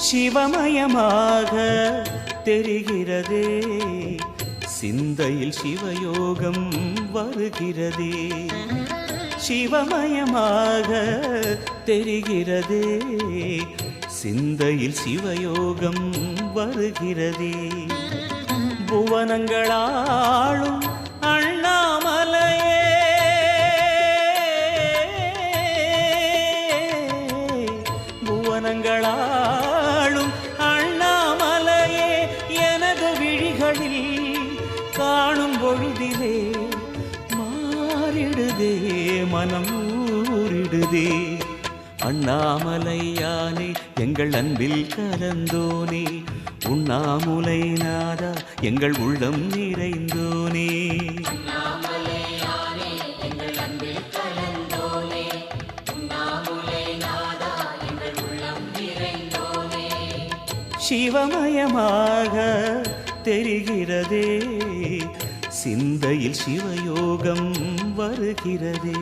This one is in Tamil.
சிவமயமாக தெரிகிறதே, சிந்தையில் சிவயோகம் வருகிறதே. சிவமயமாக தெரிகிறதே, சிந்தையில் சிவயோகம் வருகிறதே. புவனங்களாளும் அண்ணாமலையே, புவனங்களாளும் அண்ணாமலையே, எனது விழிகளில் காணும் பொழுதிலே மாறிடுதே மனம் ஊறிடுதே. அண்ணாமலையானே எங்கள் அன்பில் கலந்தோனே, உண்ணாமுலை நாதா எங்கள் உள்ளம் நிறைந்தோனே. சிவமயமாக தெரிகிறதே, சிந்தையில் சிவயோகம் வருகிறதே.